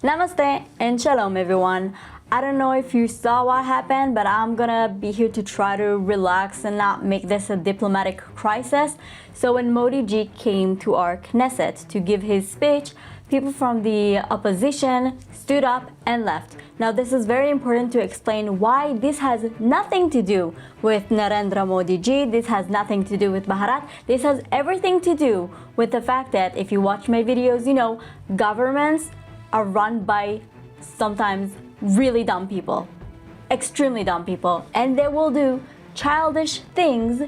Namaste and shalom everyone. I don't know if you saw what happened, but I'm gonna be here to try to relax and not make this a diplomatic crisis. So when Modi ji came to our Knesset to give his speech, people from the opposition stood up and left. Now this is very important to explain why this has nothing to do with Narendra Modi ji, this has nothing to do with Bharat, this has everything to do with the fact that if you watch my videos, you know, governments are run by sometimes really dumb people, extremely dumb people, and they will do childish things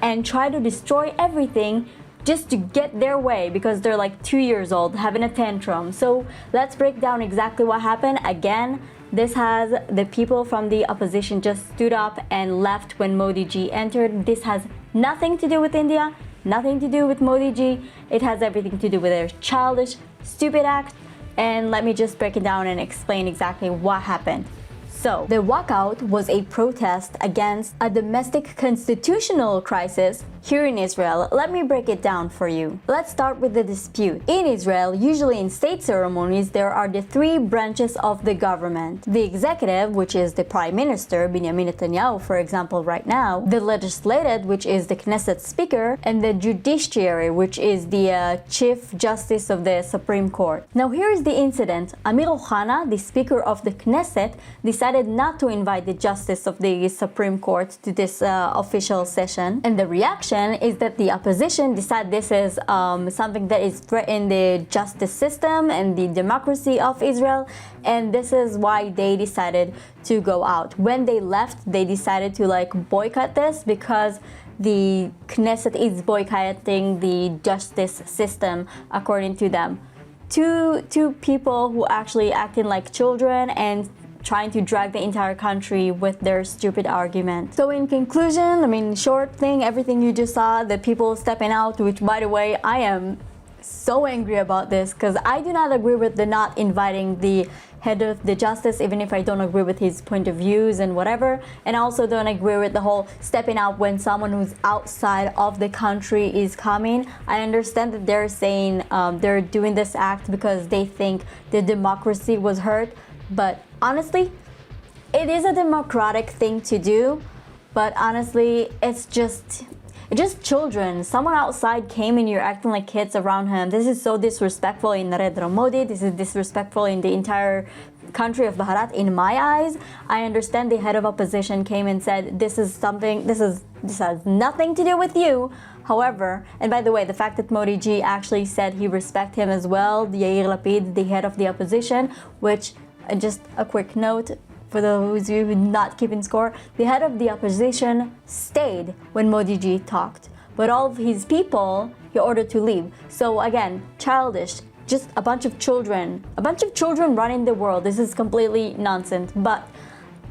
and try to destroy everything just to get their way because they're like 2 years old having a tantrum. So let's break down exactly what happened. Again, this has the people from the opposition just stood up and left when Modi ji entered. This has nothing to do with India, nothing to do with Modi ji. It has everything to do with their childish, stupid act. And let me just break it down and explain exactly what happened. So, the walkout was a protest against a domestic constitutional crisis here in Israel. Let me break it down for you. Let's start with the dispute. In Israel, usually in state ceremonies, there are the three branches of the government. The executive, which is the Prime Minister, Benjamin Netanyahu, for example, right now. The legislative, which is the Knesset Speaker. And the judiciary, which is the Chief Justice of the Supreme Court. Now, here's the incident. Amir Ohana, the Speaker of the Knesset, decided not to invite the Justice of the Supreme Court to this official session. And the reaction is that the opposition decided this is something that is threatening the justice system and the democracy of Israel, and this is why they decided to go out. When they left, they decided to boycott this because the Knesset is boycotting the justice system according to them. Two people who actually acting like children and trying to drag the entire country with their stupid argument. So in conclusion, short thing, everything you just saw, the people stepping out, which by the way, I am so angry about this because I do not agree with the not inviting the head of the justice, even if I don't agree with his point of views and whatever. And I also don't agree with the whole stepping out when someone who's outside of the country is coming. I understand that they're saying they're doing this act because they think the democracy was hurt, but honestly, it is a democratic thing to do, but honestly, it's just children. Someone outside came and you're acting like kids around him. This is so disrespectful in Narendra Modi. This is disrespectful in the entire country of Bharat, in my eyes. I understand the head of opposition came and said, this has nothing to do with you. However, and by the way, the fact that Modi ji actually said he respects him as well, Yair Lapid, the head of the opposition, which, just a quick note for those of you who are not keeping score, the head of the opposition stayed when Modi ji talked, but all of his people he ordered to leave. So again, childish, just a bunch of children running the world. This is completely nonsense, but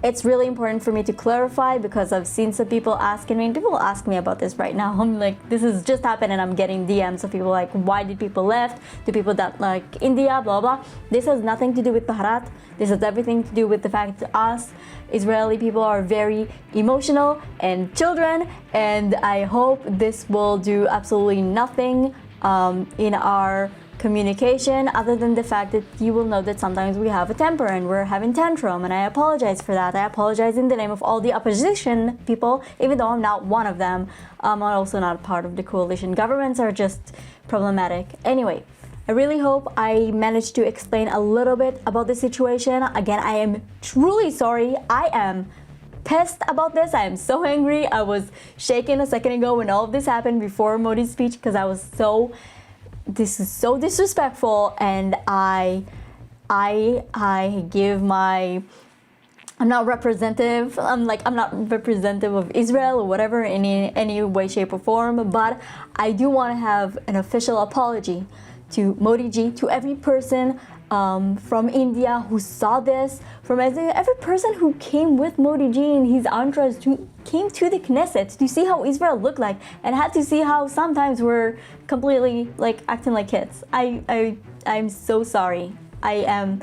it's really important for me to clarify because I've seen some people asking me, people ask me about this right now. I'm like, this has just happened and I'm getting DMs of people like, why did people left? Do people that like India, blah, blah. This has nothing to do with Bharat. This has everything to do with the fact that us, Israeli people, are very emotional and children, and I hope this will do absolutely nothing in our communication other than the fact that you will know that sometimes we have a temper and we're having tantrum, and I apologize for that. I apologize in the name of all the opposition people, even though I'm not one of them. I'm also not part of the coalition. Governments are just problematic. Anyway, I really hope I managed to explain a little bit about the situation. Again, I am truly sorry. I am pissed about this. I am so angry. I was shaking a second ago when all of this happened before Modi's speech because I was this is so disrespectful, and I give my, I'm not representative of Israel or whatever in any way, shape or form, but I do want to have an official apology to Modi ji, to every person from India who saw this, from every person who came with Modi ji and his entourage came to the Knesset to see how Israel looked like and had to see how sometimes we're completely acting like kids. I'm so sorry. I am,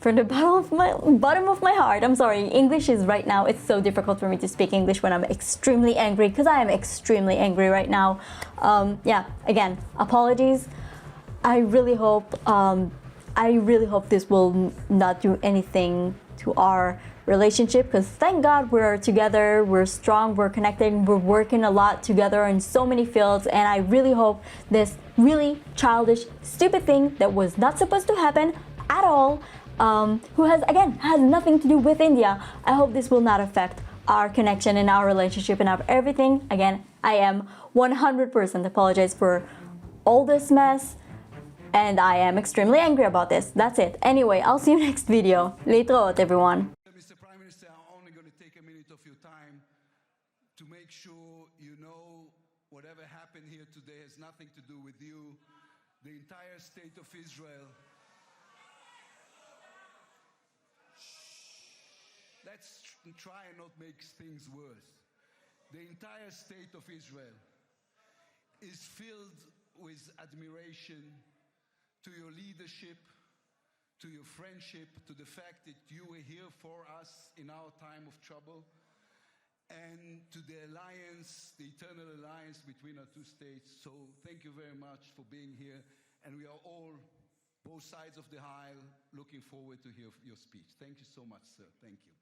from the bottom of my heart, I'm sorry. English is right now, it's so difficult for me to speak English when I'm extremely angry, because I am extremely angry right now. Yeah, again, apologies. I really hope I really hope this will not do anything to our relationship, because thank God we're together, we're strong, we're connected, we're working a lot together in so many fields, and I really hope this really childish, stupid thing that was not supposed to happen at all, who has nothing to do with India, I hope this will not affect our connection and our relationship and our everything. Again, I am 100% apologize for all this mess, and I am extremely angry about this. That's it. Anyway, I'll see you next video. להתראות, everyone. Mr. Prime Minister, I'm only going to take a minute of your time to make sure you know whatever happened here today has nothing to do with you. The entire state of Israel. Let's try and not make things worse. The entire state of Israel is filled with admiration to your leadership, to your friendship, to the fact that you were here for us in our time of trouble, and to the alliance, the eternal alliance between our two states. So thank you very much for being here, and we are all, both sides of the aisle, looking forward to hear your speech. Thank you so much, sir. Thank you.